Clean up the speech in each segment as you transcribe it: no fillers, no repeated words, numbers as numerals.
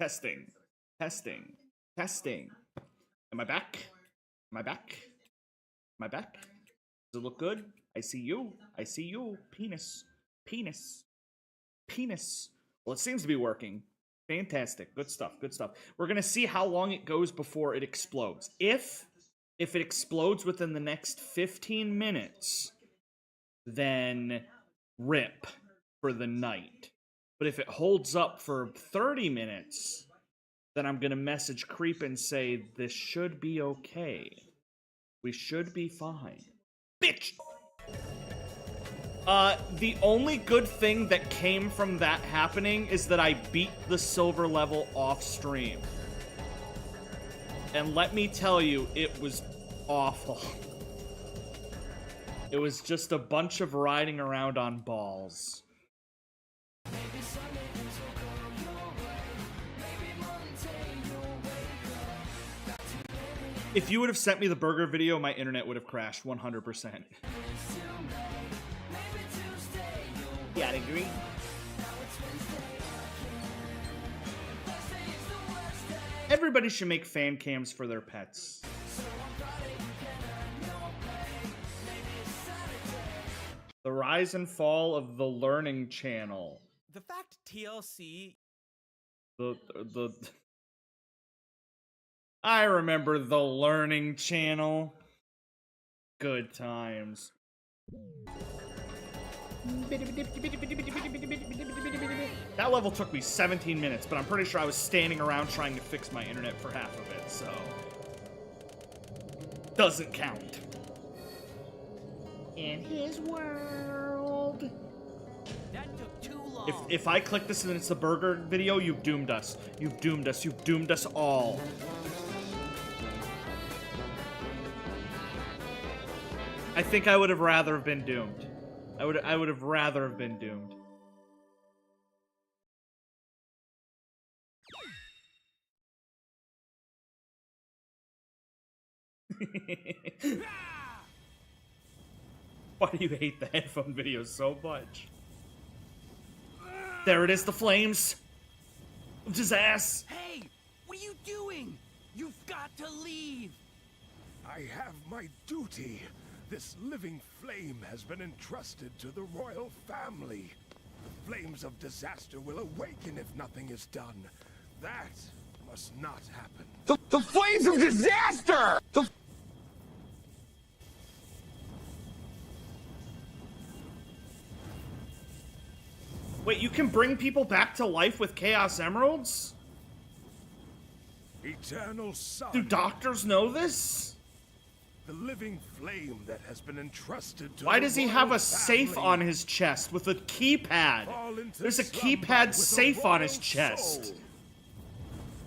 Testing. Testing. Testing. Am I back? Am I back? Am I back? Does it look good? I see you. I see you. Penis. Penis. Penis. Well, it seems to be working. Fantastic. Good stuff. Good stuff. We're going to see how long it goes before it explodes. If it explodes within the next 15 minutes, then rip for the night. But if it holds up for 30 minutes, then I'm going to message Creep and say, this should be okay. We should be fine. Bitch! The only good thing that came from that happening is that I beat the silver level off stream. And let me tell you, it was awful. It was just a bunch of riding around on balls. If you would have sent me the burger video, my internet would have crashed 100%. Yeah, I'd agree. Everybody should make fan cams for their pets. The rise and fall of the Learning Channel. The fact TLC... I remember the Learning Channel. Good times. That level took me 17 minutes, but I'm pretty sure I was standing around trying to fix my internet for half of it, so... doesn't count. In his world... That took too long. If I click this and it's the burger video, you've doomed us. You've doomed us. You've doomed us all. I think I would have rather have been doomed. I would have rather have been doomed. Why do you hate the headphone videos so much? There it is, the flames of his ass. Hey, what are you doing? You've got to leave. I have my duty. This living flame has been entrusted to the royal family. The flames of disaster will awaken if nothing is done. That must not happen. The flames of disaster! Wait, you can bring people back to life with Chaos Emeralds? Eternal sun. Do doctors know this? The living flame that has been entrusted to Why the does he royal have a family. safe on his chest with a keypad? There's a keypad safe on his chest. Soul.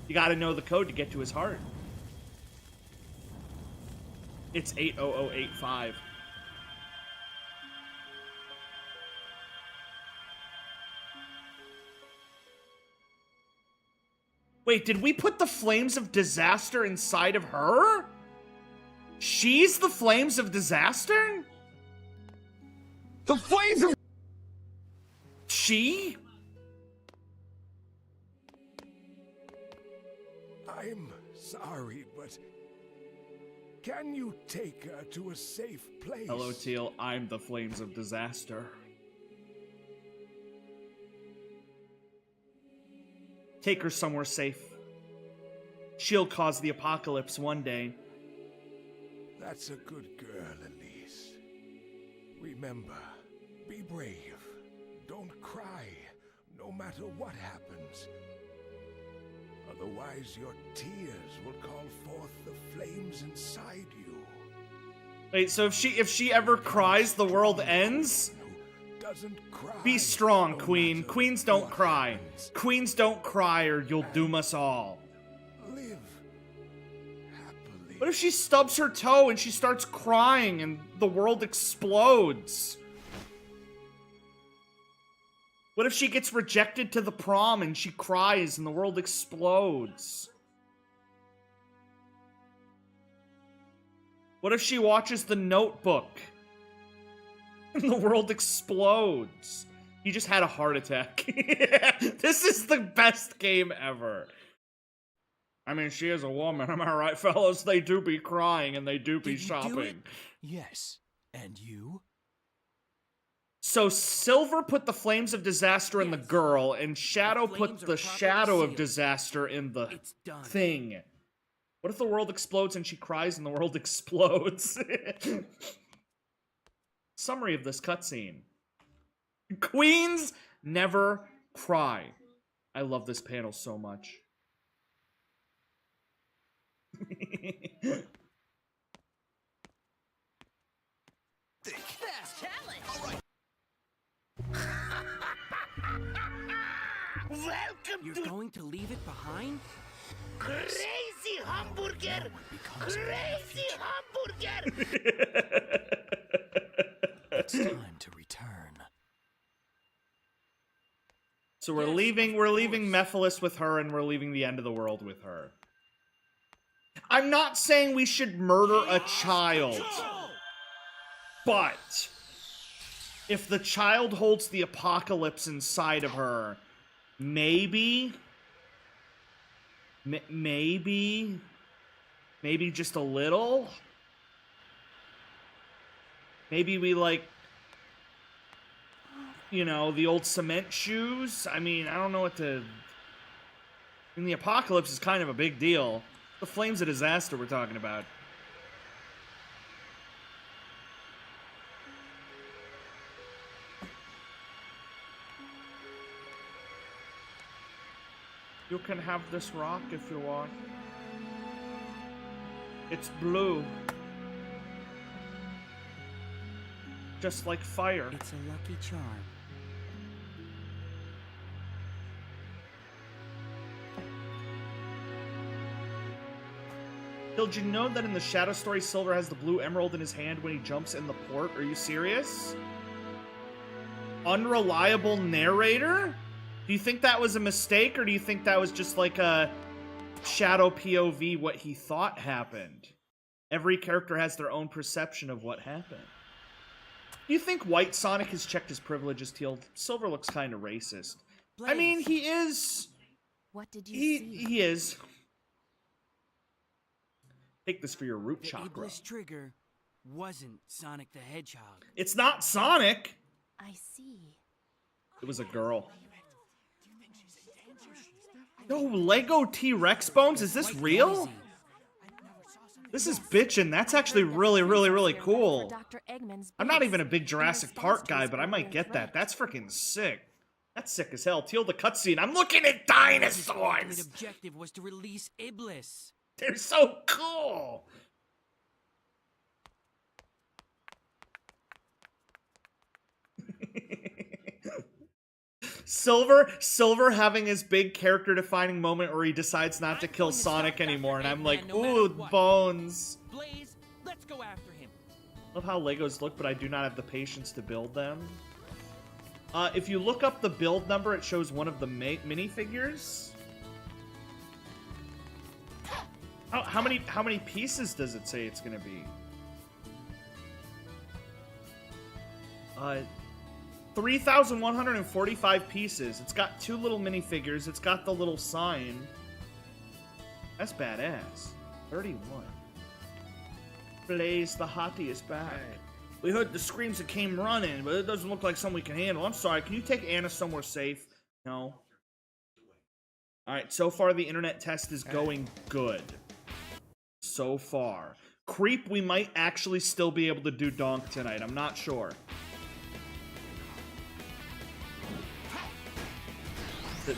You gotta know the code to get to his heart. It's 80085. Wait, did we put the flames of disaster inside of her? She's the flames of disaster? The flames of... She? I'm sorry, but can you take her to a safe place? Hello, Teal. I'm the flames of disaster. Take her somewhere safe. She'll cause the apocalypse one day. That's a good girl, Elise. Remember, be brave. Don't cry, no matter what happens. Otherwise, your tears will call forth the flames inside you. Wait, so if she ever cries, the world ends? Doesn't cry. Be strong, no Queen. matter Queens don't what cry. happens. Queens don't cry or you'll doom us all. Live happily. What if she stubs her toe and she starts crying and the world explodes? What if she gets rejected to the prom and she cries and the world explodes? What if she watches The Notebook and the world explodes? He just had a heart attack. This is the best game ever. I mean, she is a woman. Am I right, fellas? They do be crying and they do be Did you do it? shopping. Yes. And you? So Silver put the flames of disaster in the Yes. girl, and Shadow The put flames are the properly shadow of sealed. disaster in the It's done. thing. What if the world explodes and she cries and the world explodes? Summary of this cutscene. Queens never cry. I love this panel so much. Fast challenge. All right. Welcome You're to going to leave it behind? Crazy Hamburger! No one becomes a man in the Crazy future. Hamburger! It's time to return. So we're Yes, leaving of Mephiles with her, and we're leaving the end of the world with her. I'm not saying we should murder a child, but if the child holds the apocalypse inside of her, maybe just a little. Maybe we, like, you know, the old cement shoes. I mean, I don't know what to... I mean, the apocalypse is kind of a big deal. The flames of disaster we're talking about. You can have this rock if you want. It's blue. Just like fire. It's a lucky charm. Did you know that in the Shadow story, Silver has the blue emerald in his hand when he jumps in the port? Are you serious? Unreliable narrator? Do you think that was a mistake, or do you think that was just like a Shadow POV, what he thought happened? Every character has their own perception of what happened. Do you think White Sonic has checked his privileges, Teal? Silver looks kind of racist. I mean, Blaze. he is... What did you see? He is. Take this for your root The chakra. Iblis trigger wasn't Sonic the Hedgehog. It's not Sonic. I see. It was a girl. No, Lego T-Rex bones? Is this Quite real? noisy. This is bitchin'. That's actually really, really, really cool. Dr. Eggman's I'm not base. even a big In Jurassic response Park to guy, his but I might earlier get that. threat. That's freaking sick. That's sick as hell. Teal the cutscene. I'm looking at His ultimate dinosaurs. objective was to release Iblis. They're so cool. Silver having his big character defining moment where he decides not to I'm kill going to Sonic stop Dr. anymore, and I'm like, Eggman no matter ooh, what. bones. Blaze, let's go after him. Love how Legos look, but I do not have the patience to build them. If you look up the build number, it shows one of the minifigures. How many pieces does it say it's gonna be? 3,145 pieces. It's got 2 little minifigures. It's got the little sign. That's badass. 31. Blaze the Hottie is back. We heard the screams that came running, but it doesn't look like something we can handle. I'm sorry, can you take Anna somewhere safe? No. Alright, so far the internet test is going good. So far. Creep, we might actually still be able to do Donk tonight. I'm not sure.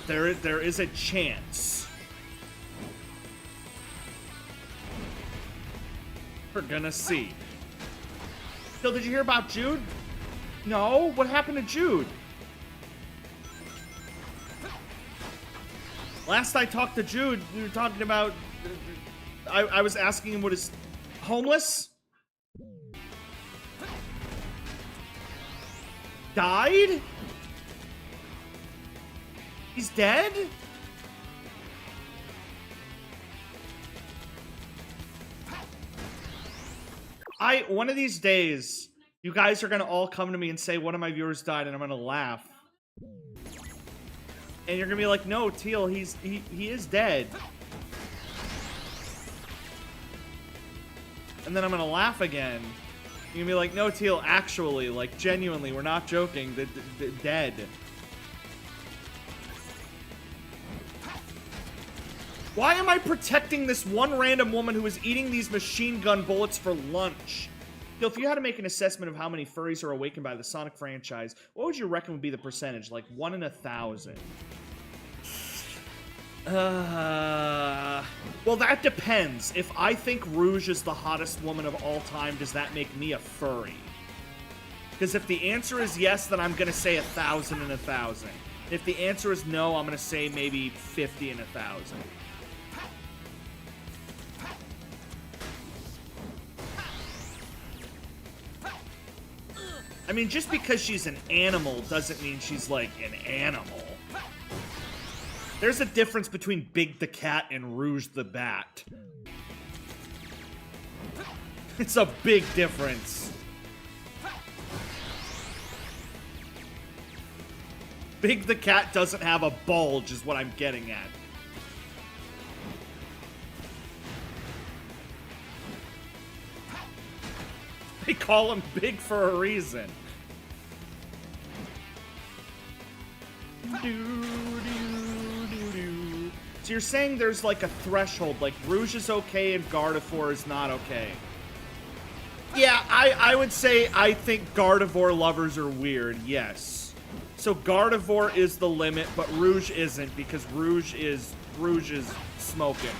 There is a chance. We're gonna see. Phil, did you hear about Jude? No? What happened to Jude? Last I talked to Jude, we were talking about... I was asking him what is... Homeless? Died? He's dead? One of these days, you guys are gonna all come to me and say one of my viewers died, and I'm gonna laugh. And you're gonna be like, no, Teal, he is dead. And then I'm gonna laugh again. You're gonna be like, no, Teal, actually, like, genuinely, we're not joking. The dead. Why am I protecting this one random woman who is eating these machine gun bullets for lunch? Teal, if you had to make an assessment of how many furries are awakened by the Sonic franchise, what would you reckon would be the percentage? Like 1 in 1,000? Well, that depends. If I think Rouge is the hottest woman of all time, does that make me a furry? Because if the answer is yes, then I'm gonna say 1,000 and 1,000. If the answer is no, I'm gonna say maybe 50 and 1,000. I mean, just because she's an animal doesn't mean she's like an animal. There's a difference between Big the Cat and Rouge the Bat. It's a big difference. Big the Cat doesn't have a bulge, is what I'm getting at. They call him Big for a reason. So you're saying there's like a threshold, like Rouge is okay and Gardevoir is not okay. Yeah, I would say I think Gardevoir lovers are weird, yes. So Gardevoir is the limit, but Rouge isn't because Rouge is smoking.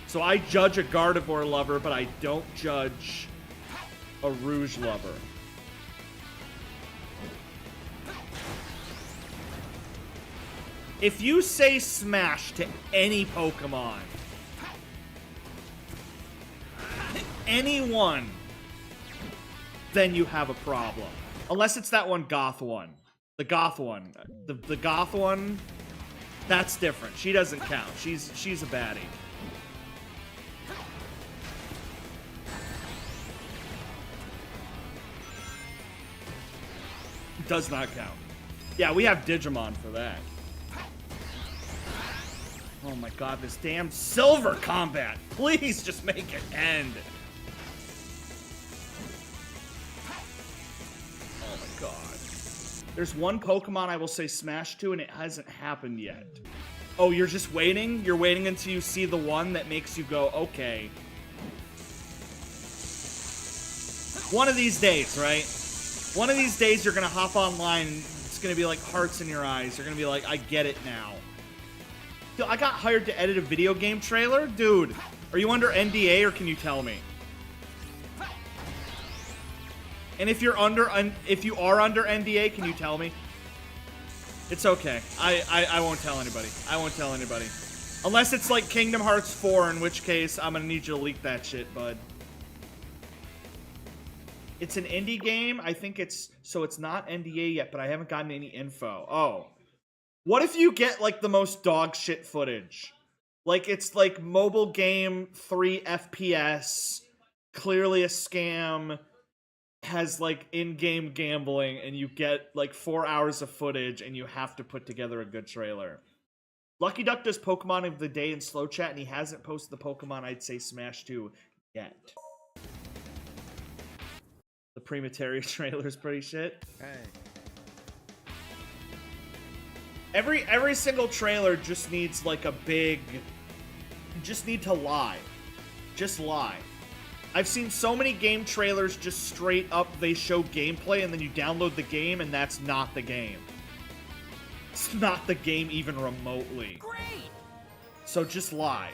So I judge a Gardevoir lover, but I don't judge a Rouge lover. If you say Smash to any Pokemon, anyone, then you have a problem. Unless it's that one Goth one. The Goth one. The Goth one, that's different. She doesn't count. She's a baddie. Does not count. Yeah, we have Digimon for that. Oh my god, this damn silver combat! Please just make it end! Oh my god. There's one Pokemon I will say Smash to, and it hasn't happened yet. Oh, you're just waiting? You're waiting until you see the one that makes you go, okay. One of these days, right? One of these days you're gonna hop online, and it's gonna be like hearts in your eyes. You're gonna be like, I get it now. Dude, I got hired to edit a video game trailer? Dude, are you under NDA or can you tell me? And if you are under NDA, can you tell me? It's okay. I won't tell anybody. I won't tell anybody. Unless it's like Kingdom Hearts 4, in which case I'm gonna need you to leak that shit, bud. It's an indie game. I think it's not NDA yet, but I haven't gotten any info. Oh. What if you get, like, the most dog shit footage? Like, it's, like, mobile game, 3 FPS, clearly a scam, has, like, in-game gambling, and you get, like, 4 hours of footage, and you have to put together a good trailer. Lucky Duck does Pokemon of the Day in slow chat, and he hasn't posted the Pokemon I'd say Smash 2 yet. The Premateria trailer's pretty shit. Hey. Every single trailer just needs like a big... You just need to lie. Just lie. I've seen so many game trailers just straight up they show gameplay and then you download the game and that's not the game. It's not the game even remotely. Great. So just lie.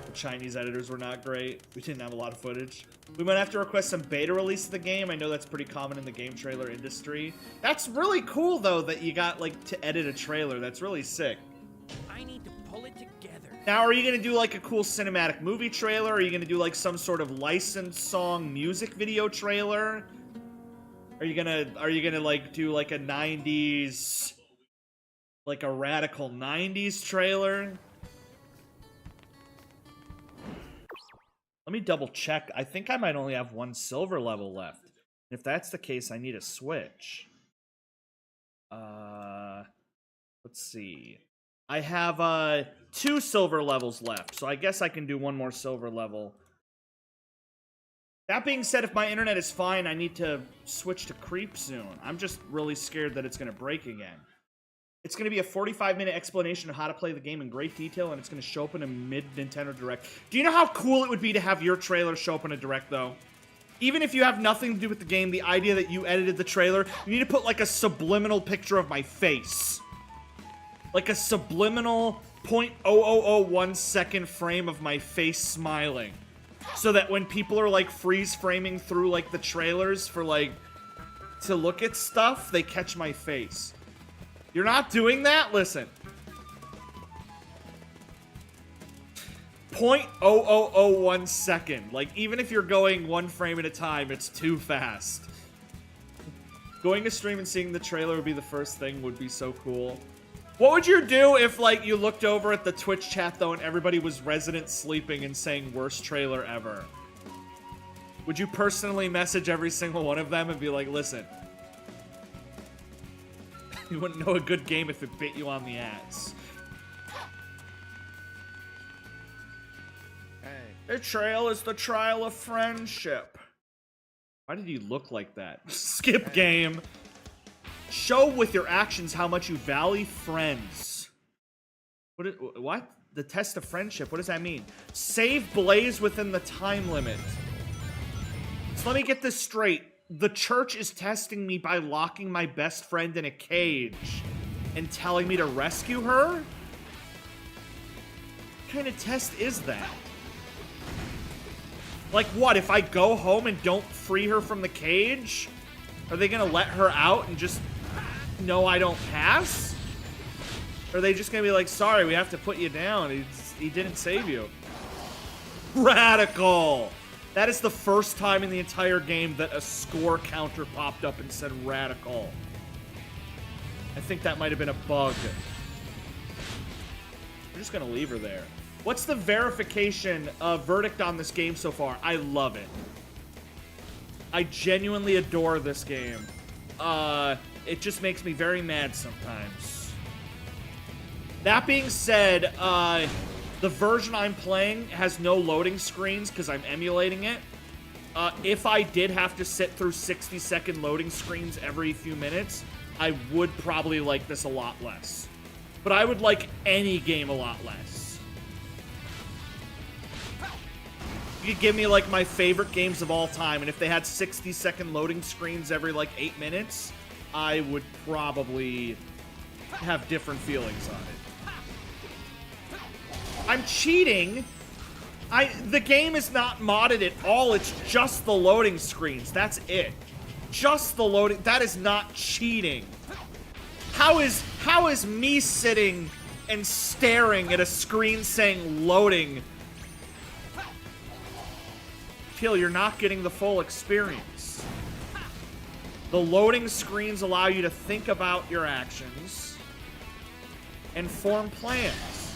The Chinese editors were not great. We didn't have a lot of footage. We might have to request some beta release of the game. I know that's pretty common in the game trailer industry. That's really cool, though, that you got, like, to edit a trailer. That's really sick. I need to pull it together. Now, are you going to do, like, a cool cinematic movie trailer? Are you going to do, like, some sort of licensed song music video trailer? Are you gonna, like, do, like, a 90s... Like, a radical 90s trailer? Let me double check. I think I might only have one silver level left. If that's the case, I need a switch. Let's see. I have 2 silver levels left, so I guess I can do 1 more silver level. That being said, if my internet is fine, I need to switch to creep soon. I'm just really scared that it's going to break again. It's going to be a 45-minute explanation of how to play the game in great detail, and it's going to show up in a mid-Nintendo Direct. Do you know how cool it would be to have your trailer show up in a Direct, though? Even if you have nothing to do with the game, the idea that you edited the trailer, you need to put, like, a subliminal picture of my face. Like a subliminal 0.0001 second frame of my face smiling. So that when people are, like, freeze-framing through, like, the trailers for, like, to look at stuff, they catch my face. You're not doing that? Listen. 0.0001 second. Like, even if you're going 1 frame at a time, it's too fast. Going to stream and seeing the trailer would be the first thing, would be so cool. What would you do if, like, you looked over at the Twitch chat, though, and everybody was resident sleeping and saying, worst trailer ever? Would you personally message every single one of them and be like, listen, you wouldn't know a good game if it bit you on the ass. Hey. Betrayal is the trial of friendship. Why did he look like that? Skip game. Show with your actions how much you value friends. What? The test of friendship. What does that mean? Save Blaze within the time limit. So let me get this straight. The church is testing me by locking my best friend in a cage and telling me to rescue her? What kind of test is that? Like what, if I go home and don't free her from the cage? Are they gonna let her out and just know I don't pass? Or are they just gonna be like, sorry, we have to put you down. He didn't save you. Radical! That is the first time in the entire game that a score counter popped up and said radical. I think that might have been a bug. We're just gonna leave her there. What's the verification verdict on this game so far? I love it. I genuinely adore this game. It just makes me very mad sometimes. That being said, the version I'm playing has no loading screens because I'm emulating it. If I did have to sit through 60-second loading screens every few minutes, I would probably like this a lot less. But I would like any game a lot less. You could give me, like, my favorite games of all time, and if they had 60-second loading screens every, like, 8 minutes, I would probably have different feelings on it. I'm cheating. The game is not modded at all. It's just the loading screens. That's it. Just the loading. That is not cheating. How is me sitting and staring at a screen saying loading? Kill, you're not getting the full experience. The loading screens allow you to think about your actions and form plans.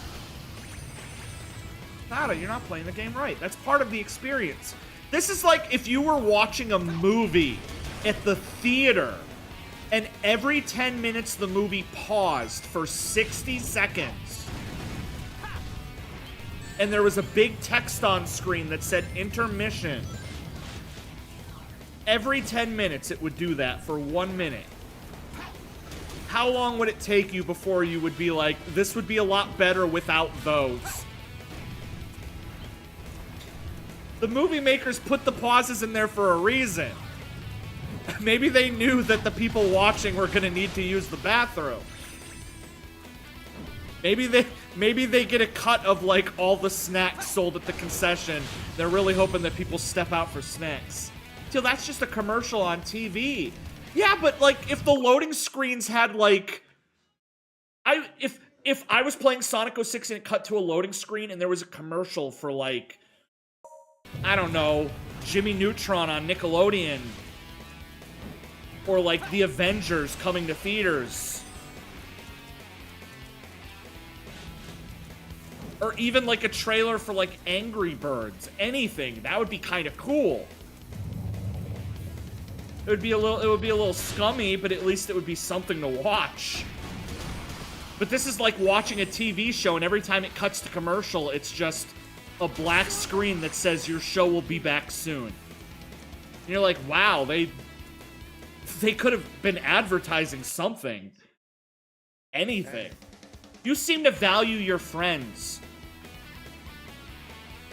Nada, you're not playing the game right. That's part of the experience. This is like if you were watching a movie at the theater and every 10 minutes the movie paused for 60 seconds and there was a big text on screen that said intermission. Every 10 minutes it would do that for 1 minute. How long would it take you before you would be like, this would be a lot better without those? The movie makers put the pauses in there for a reason. Maybe they knew that the people watching were gonna need to use the bathroom. Maybe they get a cut of, like, all the snacks sold at the concession. They're really hoping that people step out for snacks. Till that's just a commercial on TV. Yeah, but, like, if the loading screens had, like... If I was playing Sonic 06 and it cut to a loading screen and there was a commercial for, like... I don't know, Jimmy Neutron on Nickelodeon. Or, like, The Avengers coming to theaters. Or even, like, a trailer for, like, Angry Birds. Anything. That would be kind of cool. It would be a little scummy, but at least it would be something to watch. But this is like watching a TV show, and every time it cuts to commercial, it's just a black screen that says your show will be back soon. And you're like, wow, they could have been advertising something. Anything. You seem to value your friends.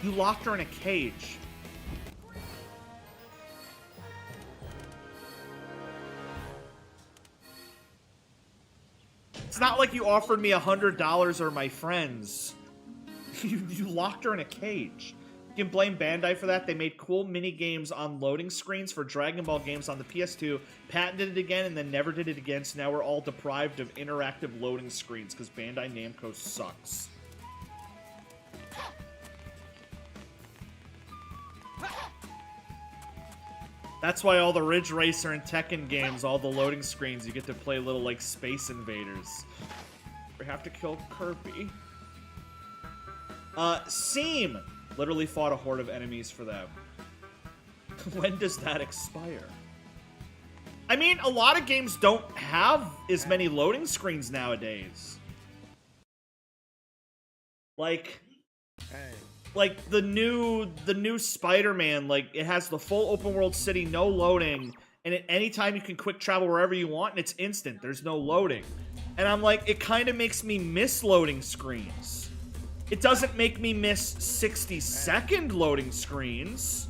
You locked her in a cage. It's not like you offered me $100 or my friends. You locked her in a cage. You can blame Bandai for that. They made cool mini-games on loading screens for Dragon Ball games on the PS2, patented it again, and then never did it again, so now we're all deprived of interactive loading screens because Bandai Namco sucks. That's why all the Ridge Racer and Tekken games, all the loading screens, you get to play little, like, Space Invaders. We have to kill Kirby. Seam! Literally fought a horde of enemies for them. When does that expire? I mean, a lot of games don't have as many loading screens nowadays. Like the new Spider-Man, like, it has the full open world city, no loading, and at any time you can quick travel wherever you want, and it's instant. There's no loading. And I'm like, it kind of makes me miss loading screens. It doesn't make me miss 60-second loading screens,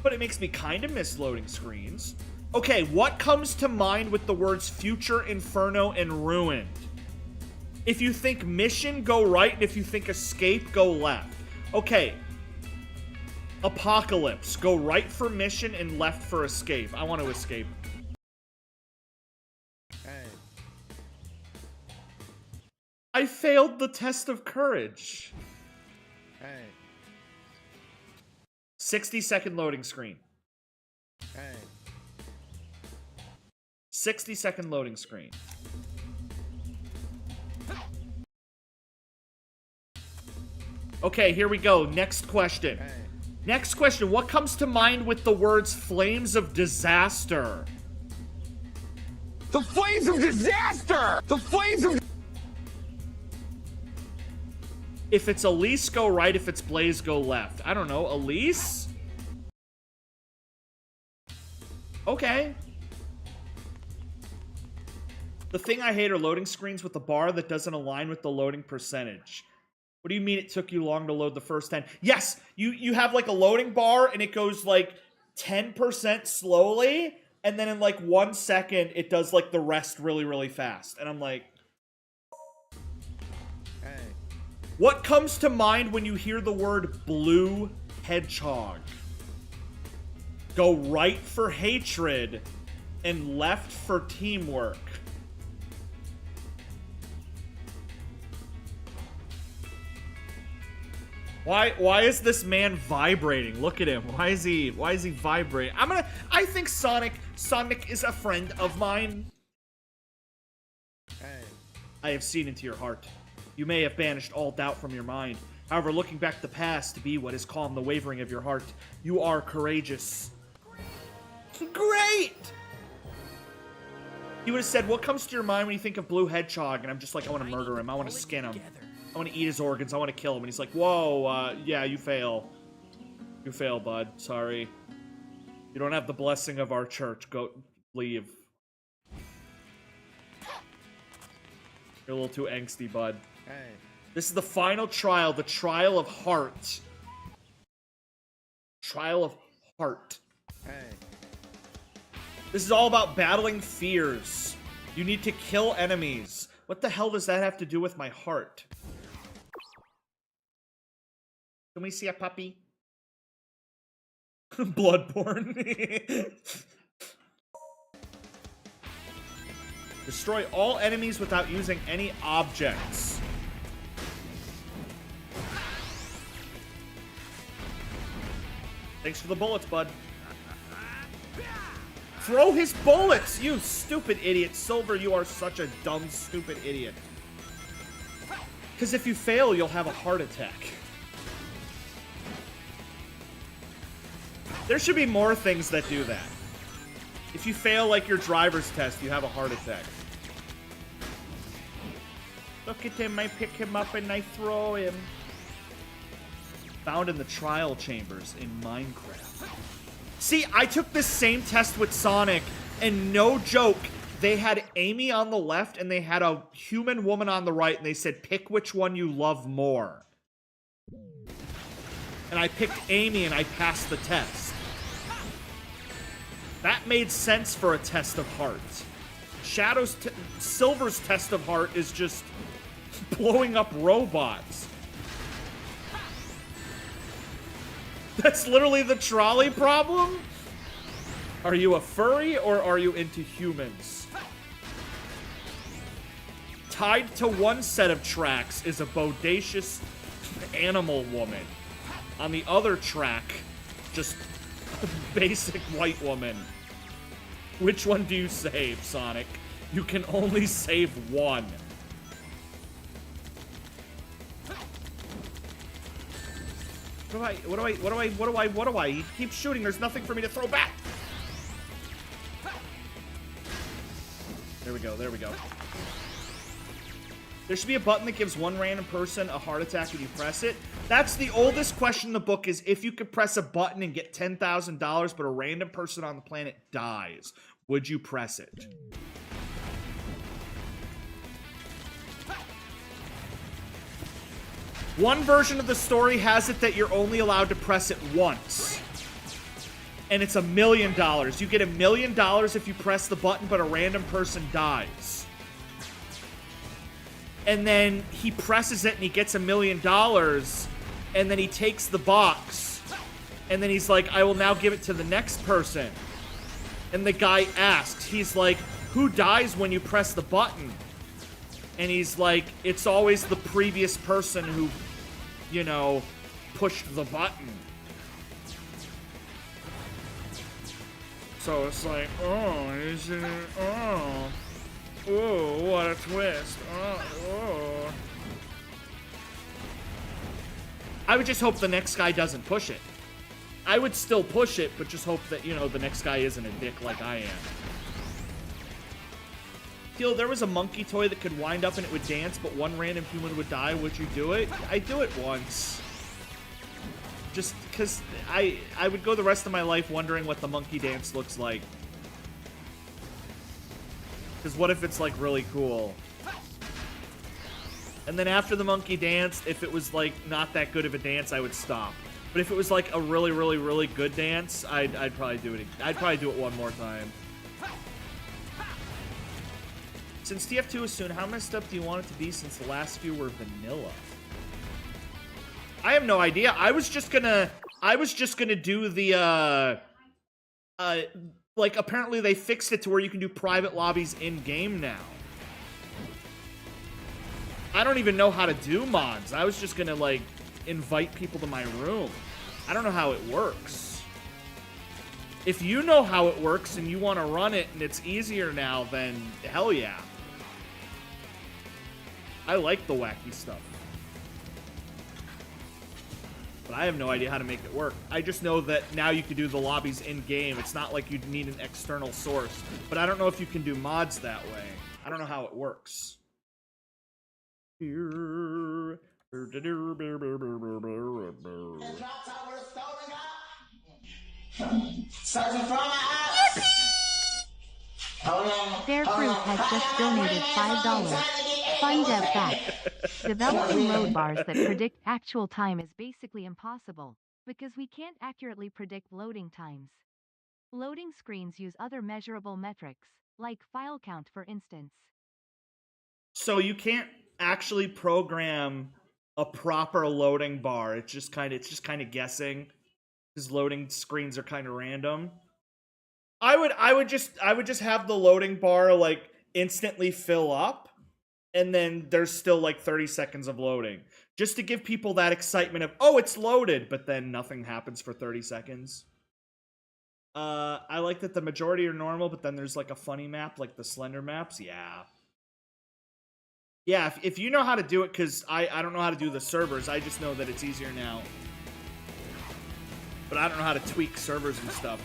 but it makes me kind of miss loading screens. Okay, what comes to mind with the words Future, Inferno, and Ruined? If you think mission, go right, and if you think escape, go left. Okay. Apocalypse. Go right for mission and left for escape. I want to escape. I failed the test of courage. 60-second loading screen. 60-second loading screen. Okay, here we go. Next question. Next question. What comes to mind with the words Flames of Disaster? The Flames of Disaster! The Flames of... If it's Elise, go right. If it's Blaze, go left. I don't know. Elise? Okay. The thing I hate are loading screens with the bar that doesn't align with the loading percentage. What do you mean it took you long to load the first 10? Yes, you have like a loading bar and it goes like 10% slowly, and then in like 1 second it does like the rest really, really fast. And I'm like... What comes to mind when you hear the word blue hedgehog? Go right for hatred and left for teamwork. Why is this man vibrating? Look at him. Why is he vibrating? I think Sonic is a friend of mine. I have seen into your heart. You may have banished all doubt from your mind. However, looking back to the past to be what has calmed the wavering of your heart, you are courageous. Great! He would have said, what comes to your mind when you think of Blue Hedgehog? And I'm just like, I want to murder him. I want to skin him. I want to eat his organs. I want to kill him. And he's like, whoa, yeah, you fail. You fail, bud. Sorry. You don't have the blessing of our church. Go, leave. You're a little too angsty, bud. This is the final trial, the trial of heart. Trial of heart. This is all about battling fears. You need to kill enemies. What the hell does that have to do with my heart? Can we see a puppy? Bloodborne. Destroy all enemies without using any objects. Thanks for the bullets, bud. Throw his bullets, you stupid idiot. Silver, you are such a dumb, stupid idiot. Because if you fail, you'll have a heart attack. There should be more things that do that. If you fail, like, your driver's test, you have a heart attack. Look at him, I pick him up and I throw him. Found in the trial chambers in Minecraft. See, I took this same test with Sonic, and no joke, they had Amy on the left and they had a human woman on the right, and they said, pick which one you love more. And I picked Amy and I passed the test. That made sense for a test of heart. Silver's test of heart is just blowing up robots. That's literally the trolley problem? Are you a furry or are you into humans? Tied to one set of tracks is a bodacious animal woman. On the other track, just a basic white woman. Which one do you save, Sonic? You can only save one. What do I? He keeps shooting. There's nothing for me to throw back. There we go. There we go. There should be a button that gives one random person a heart attack when you press it. That's the oldest question in the book, is if you could press a button and get $10,000, but a random person on the planet dies, would you press it? One version of the story has it that you're only allowed to press it once. And it's $1 million. You get $1 million if you press the button, but a random person dies. And then he presses it and he gets $1 million, and then he takes the box, and then he's like, I will now give it to the next person. And the guy asks, he's like, who dies when you press the button? And he's like, it's always the previous person who, you know, pushed the button. So it's like, oh, is it, oh. Ooh, what a twist. Oh. I would just hope the next guy doesn't push it. I would still push it, but just hope that, you know, the next guy isn't a dick like I am. Feel there was a monkey toy that could wind up and it would dance, but one random human would die. Would you do it? I'd do it once. Just because I would go the rest of my life wondering what the monkey dance looks like. Because what if it's, like, really cool? And then after the monkey danced, if it was, like, not that good of a dance, I would stop. But if it was, like, a really, really, really good dance, I'd probably do it. I'd probably do it one more time. Since TF2 is soon, how messed up do you want it to be since the last few were vanilla? I have no idea. I was just gonna do the, like, apparently they fixed it to where you can do private lobbies in-game now. I don't even know how to do mods. I was just gonna, like, invite people to my room. I don't know how it works. If you know how it works and you want to run it and it's easier now, then hell yeah. I like the wacky stuff. But I have no idea how to make it work. I just know that now you can do the lobbies in-game. It's not like you'd need an external source. But I don't know if you can do mods that way. I don't know how it works. Fair Fruit has just donated $5. Find out that developing load bars that predict actual time is basically impossible, because we can't accurately predict loading times. Loading screens use other measurable metrics, like file count for instance. So you can't actually program a proper loading bar. It's just kind of guessing, because loading screens are kind of random. I would just have the loading bar like instantly fill up, and then there's still like 30 seconds of loading, just to give people that excitement of, oh, it's loaded, but then nothing happens for 30 seconds. I like that the majority are normal, but then there's like a funny map, like the Slender maps. Yeah, if you know how to do it, because I don't know how to do the servers. I just know that it's easier now. But I don't know how to tweak servers and stuff.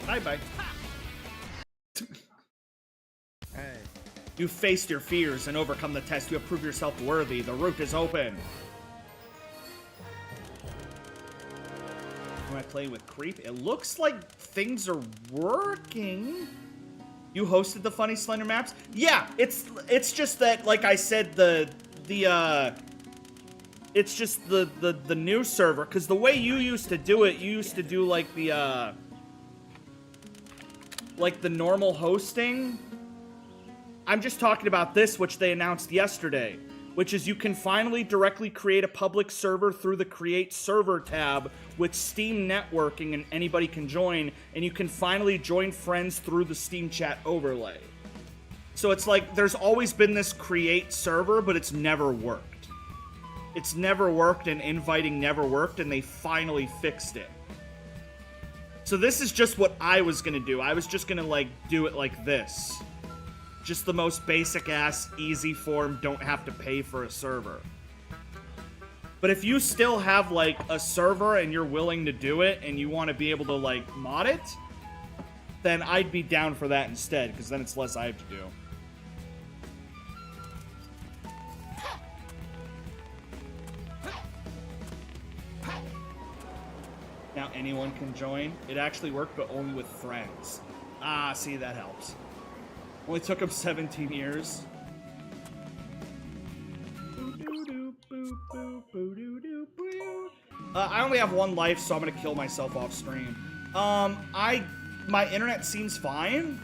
Bye-bye. Hey. You've faced your fears and overcome the test. You have proved yourself worthy. The route is open. When I play with Creep, it looks like things are working. You hosted the Funny Slender maps? Yeah, it's just that, like I said, it's just the new server, because the way you used to do it, you used to do like the normal hosting. I'm just talking about this, which they announced yesterday, which is you can finally directly create a public server through the Create Server tab with Steam networking, and anybody can join, and you can finally join friends through the Steam chat overlay. So it's like, there's always been this Create Server, but it's never worked. It's never worked, and inviting never worked, and they finally fixed it. So this is just what I was gonna do. I was just gonna, like, do it like this. Just the most basic-ass, easy form, don't have to pay for a server. But if you still have, like, a server and you're willing to do it and you want to be able to, like, mod it, then I'd be down for that instead, because then it's less I have to do. Now anyone can join. It actually worked, but only with friends. Ah, see, that helps. Only took him 17 years. I only have one life, so I'm gonna kill myself off stream. My internet seems fine.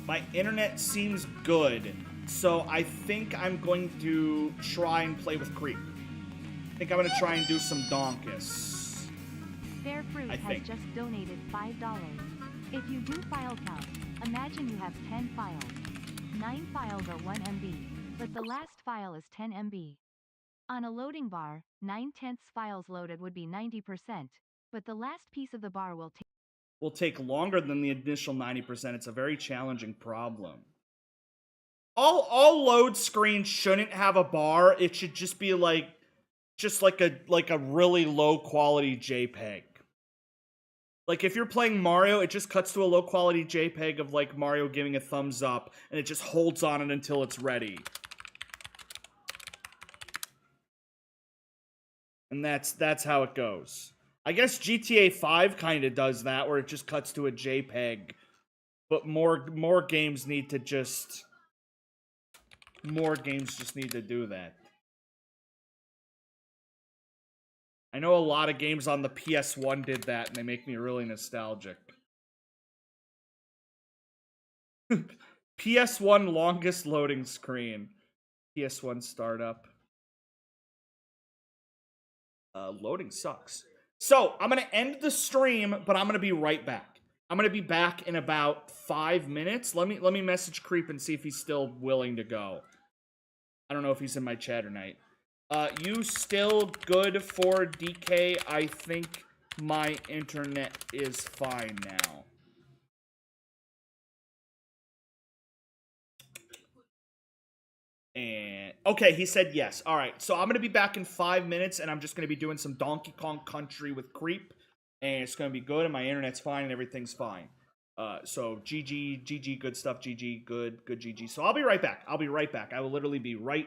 My internet seems good. So I think I'm going to try and play with Creep. I think I'm gonna try and do some Donkus. Fair Fruit has just donated $5. If you do file count, imagine you have 10 files. 9 files are 1 MB, but the last file is 10 MB. On a loading bar, 9/10 files loaded would be 90%, but the last piece of the bar will take longer than the initial 90%. It's a very challenging problem. All load screens shouldn't have a bar. It should just be like a really low quality JPEG. Like, if you're playing Mario, it just cuts to a low-quality JPEG of, like, Mario giving a thumbs up, and it just holds on it until it's ready. And that's how it goes. I guess GTA 5 kind of does that, where it just cuts to a JPEG. But more games need to just... More games just need to do that. I know a lot of games on the PS1 did that, and they make me really nostalgic. PS1 longest loading screen. PS1 startup. Loading sucks. So, I'm going to end the stream, but I'm going to be right back. I'm going to be back in about 5 minutes. Let me message Creep and see if he's still willing to go. I don't know if he's in my chat or not. You still good for DK? I think my internet is fine now. And okay, he said yes. All right, so I'm gonna be back in 5 minutes, and I'm just gonna be doing some Donkey Kong Country with Creep, and it's gonna be good, and my internet's fine, and everything's fine. So GG, good stuff, GG, good GG. So I'll be right back. I'll be right back. I will literally be right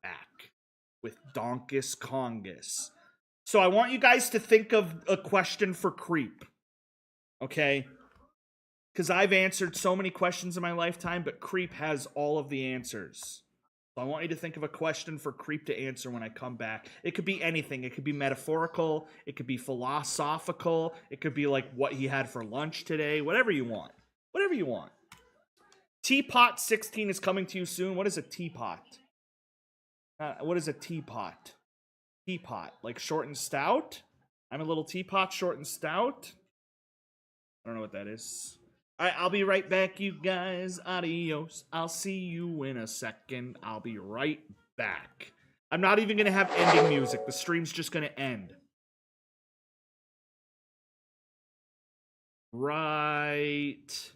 back with Donkus Kongus. So I want you guys to think of a question for Creep. Okay? Because I've answered so many questions in my lifetime, but Creep has all of the answers. So I want you to think of a question for Creep to answer when I come back. It could be anything. It could be metaphorical. It could be philosophical. It could be like what he had for lunch today. Whatever you want. Whatever you want. Teapot 16 is coming to you soon. What is a teapot? What is a teapot? Teapot. Like short and stout? I'm a little teapot, short and stout? I don't know what that is. Alright, I'll be right back, you guys. Adios. I'll see you in a second. I'll be right back. I'm not even going to have ending music. The stream's just going to end. Right.